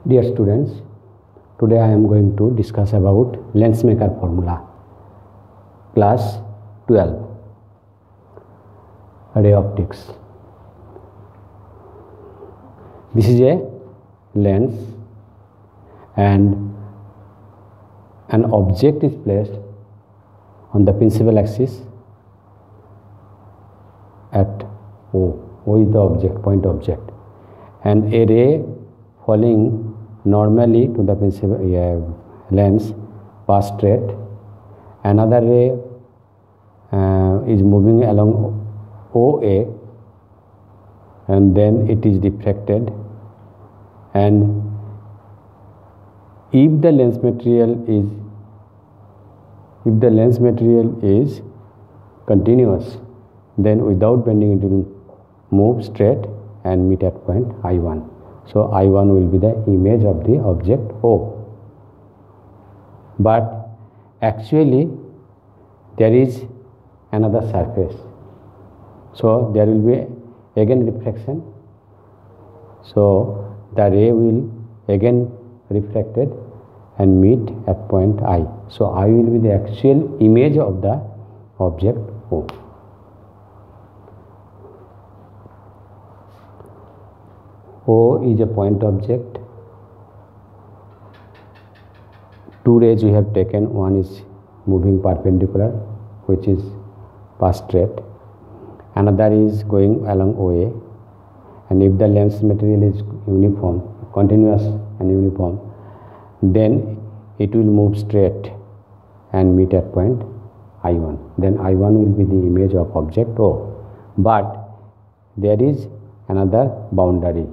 Dear students, today I am going to discuss about Lensmaker formula, class 12, ray optics. This is a lens and an object is placed on the principal axis at O. O is the object, point object, and a ray falling normally to the principal lens pass straight. Another ray is moving along OA and then it is diffracted, and if the lens material is continuous, then without bending it will move straight and meet at point I1. So I1 will be the image of the object O. But actually there is another surface, so there will be again refraction. So the ray will again refracted and meet at point I. So I will be the actual image of the object O. O is a point object. Two rays we have taken, one is moving perpendicular, which is pass straight, another is going along OA, and if the lens material is uniform, continuous and uniform, then it will move straight and meet at point I1. Then I1 will be the image of object O. But there is another boundary.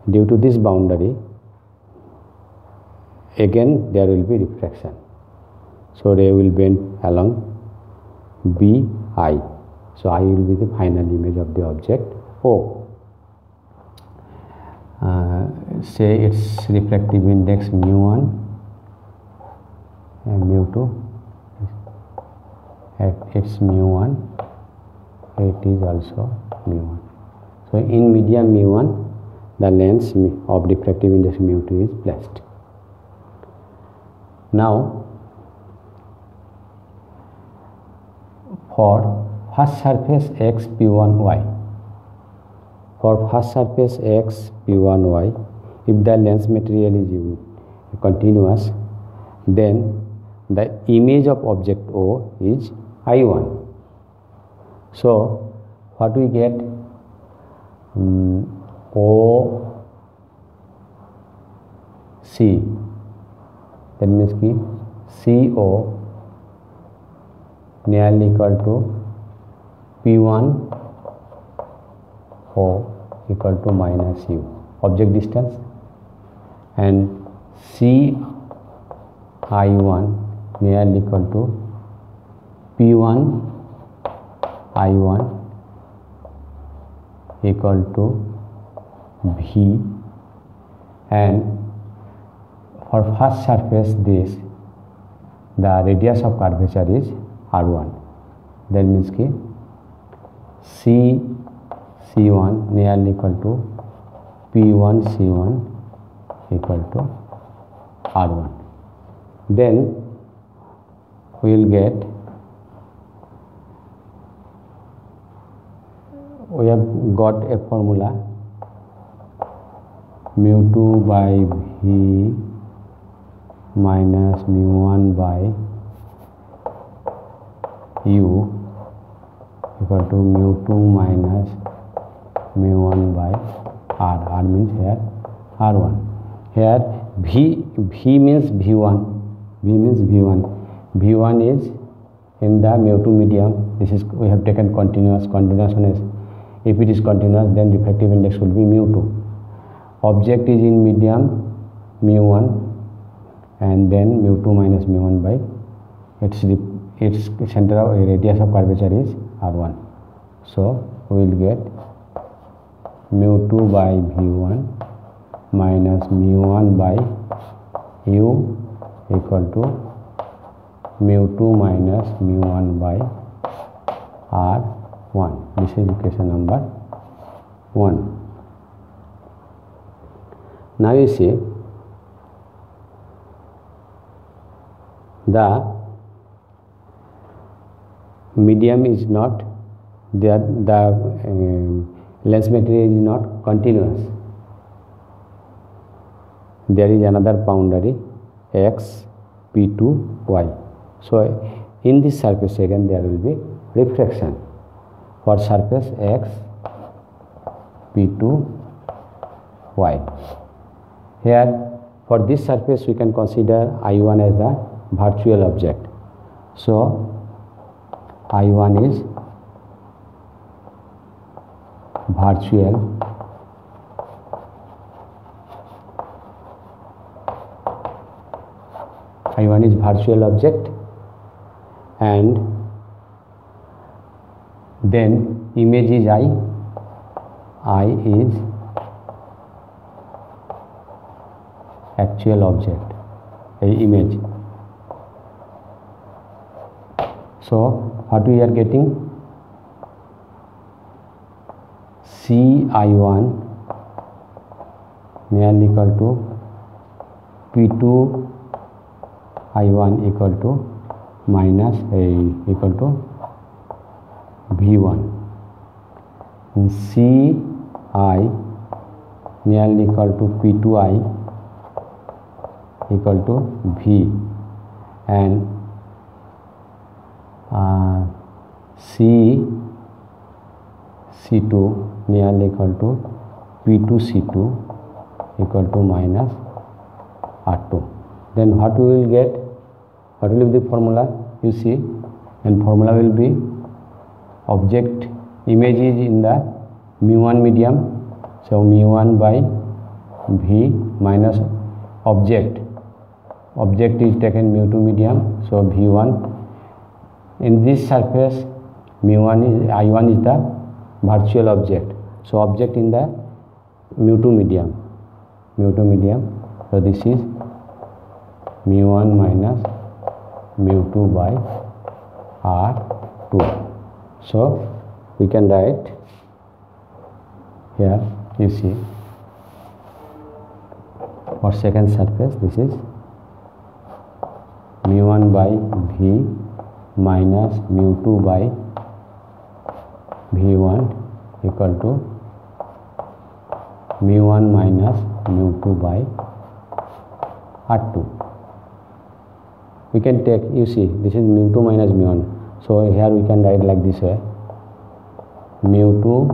Due to this boundary, again there will be refraction. So ray will bend along BI. So I will be the final image of the object O. Say its refractive index mu1 and mu2. At its mu1, it is also mu1. So in medium mu1, the lens of refractive index mu2 is placed. Now, for first surface x p1y, for first surface x p1y, if the lens material is continuous, then the image of object O is I1. So what we get? O C, that means ki CO nearly equal to P1 O equal to minus U, object distance, and CI1 nearly equal to P1 I1 equal to V, and for first surface this, the radius of curvature is R1. That means ki C1 nearly equal to P1 C1 equal to R1. Then we will get, we have got a formula mu2 by V minus mu1 by U equal to mu2 minus mu1 by R. R means here R1. Here V means V1. V means V1. V1 is in the mu2 medium. This is, we have taken continuous. Continuous is, if it is continuous, then refractive index will be mu2. Object is in medium mu1, and then mu2 minus mu1 by its center of radius of curvature is R1. So we will get mu2 by V1 minus mu1 by U equal to mu2 minus mu1 by R1. This is equation number 1. Now you see the medium is not there, the lens material is not continuous. There is another boundary x p2 y. So in this surface again there will be refraction for surface x p2 y. Here for this surface we can consider I1 as the virtual object. So I1 is virtual I1 is virtual object, and then image is I is actual object, a image. So what we are getting, CI1 nearly equal to P2 I1 equal to minus equal to V1, and CI nearly equal to P2I equal to V, and C2 nearly equal to P2C2 equal to minus R2. Then what we will get, what will be the formula? You see, and formula will be object image is in the mu1 medium, so mu1 by V minus object is taken mu2 medium, so V1. In this surface mu1 is I1 is the virtual object, so object in the mu2 medium, so this is mu1 minus mu2 by R2. So we can write here, you see, for second surface this is mu1 by V minus mu2 by V1 equal to mu1 minus mu2 by R2. We can take, you see, this is mu2 minus mu1, so here we can write like this way, mu2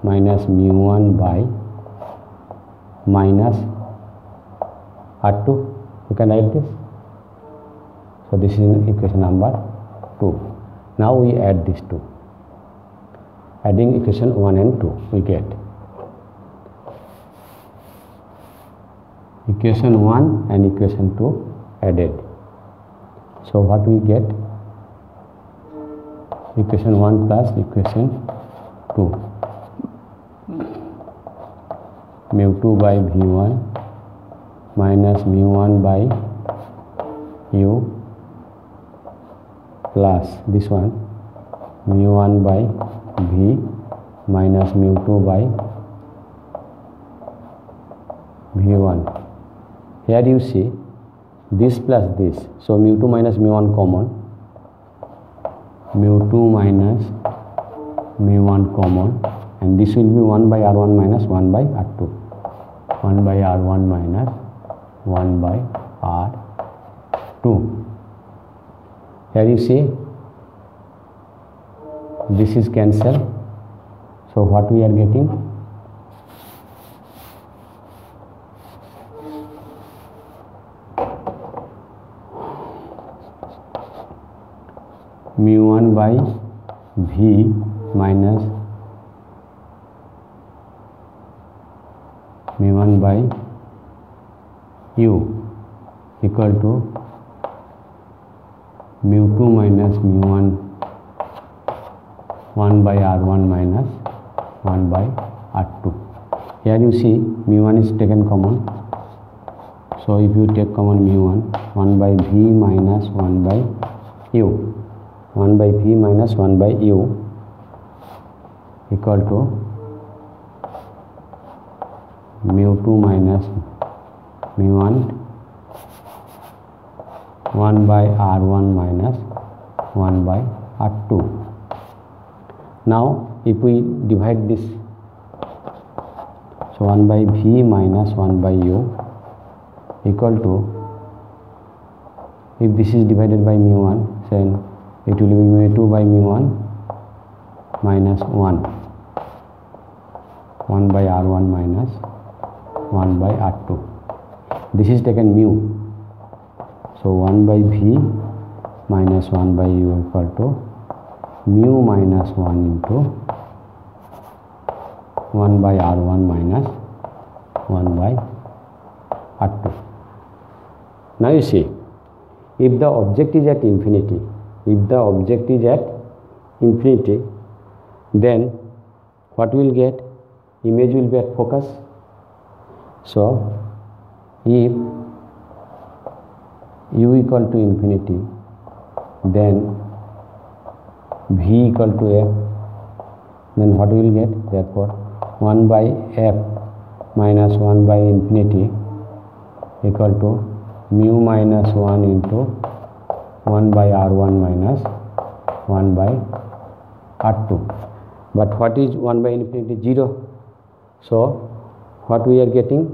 minus mu1 by minus R2. We can write this. So this is equation number 2. Now we add these two. Adding equation 1 and 2, we get equation 1 and equation 2 added. So what we get, equation 1 plus equation 2, mu2 by V1 minus mu1 by U plus this one mu1 by V minus mu2 by V1. Here you see this plus this, so mu2 minus mu1 common, mu2 minus mu1 common, and this will be 1 by R1 minus 1 by R2, 1 by R1 minus 1 by R2. Here you see this is cancelled, so what we are getting, mu1 by V minus mu1 by U equal to mu2 minus mu1 1 by R1 minus 1 by R2. Here you see mu1 is taken common, so if you take common mu1, 1 by V minus 1 by U, 1 by V minus 1 by U equal to mu2 minus mu1 1 by r1 minus 1 by r2. Now if we divide this, so 1 by v minus 1 by u equal to, if this is divided by mu1, then it will be mu2 by mu1 minus 1 by r1 minus 1 by r2. This is taken mu, so 1 by v minus 1 by u equal to mu minus 1 into 1 by r1 minus 1 by r2. Now you see, if the object is at infinity, then what we will get? Image will be at focus. So if u equal to infinity, then v equal to f, then what we will get? Therefore 1 by f minus 1 by infinity equal to mu minus 1 into 1 by r1 minus 1 by r2. But what is 1 by infinity? 0. So what we are getting?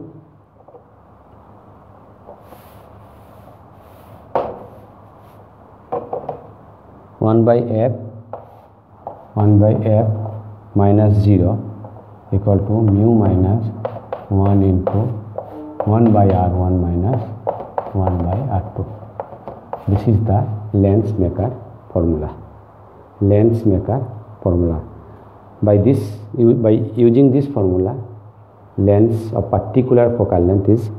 One by f minus 0 equal to mu minus 1 into 1 by r1 minus 1 by r2. This is the lens maker formula. By using this formula, lens of particular focal length is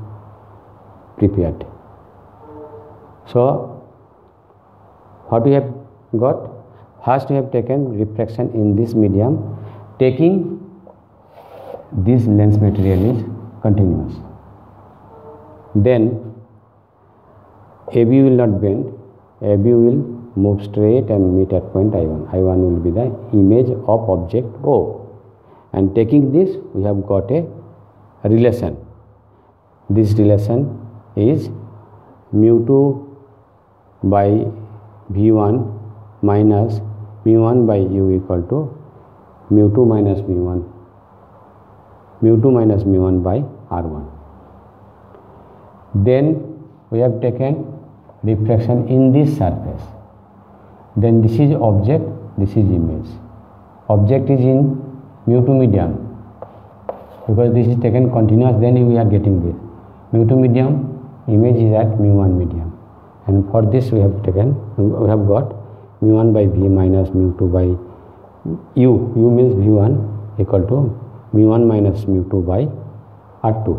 prepared. So what we have got? First we have taken refraction in this medium, taking this lens material is continuous. Then AB will not bend, AB will move straight and meet at point I1. I1 will be the image of object O. And taking this, we have got a relation. This relation is mu2 by v1 minus mu1 by u equal to mu2 minus mu1 by r1. Then we have taken refraction in this surface. Then this is object, this is image. Object is in mu2 medium, because this is taken continuous, then we are getting this mu2 medium, image is at mu1 medium. And for this we have got mu1 by v minus mu2 by u means v1 equal to mu1 minus mu2 by r2,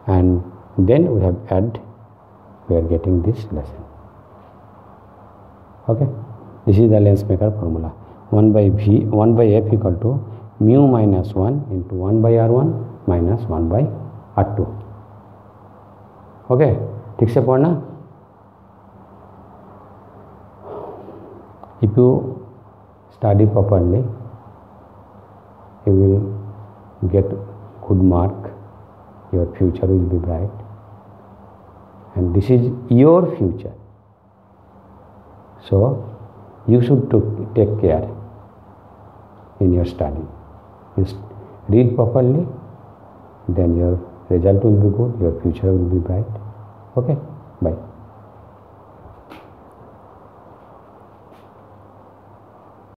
and then we are getting this lesson. Okay, this is the lens maker formula. 1 by f equal to mu minus 1 into 1 by r1 minus 1 by r2. Okay, ठीक से पढ़ना. If you study properly, you will get good mark, your future will be bright, and this is your future. So you should take care in your study. You read properly, then your result will be good, your future will be bright. Okay, bye.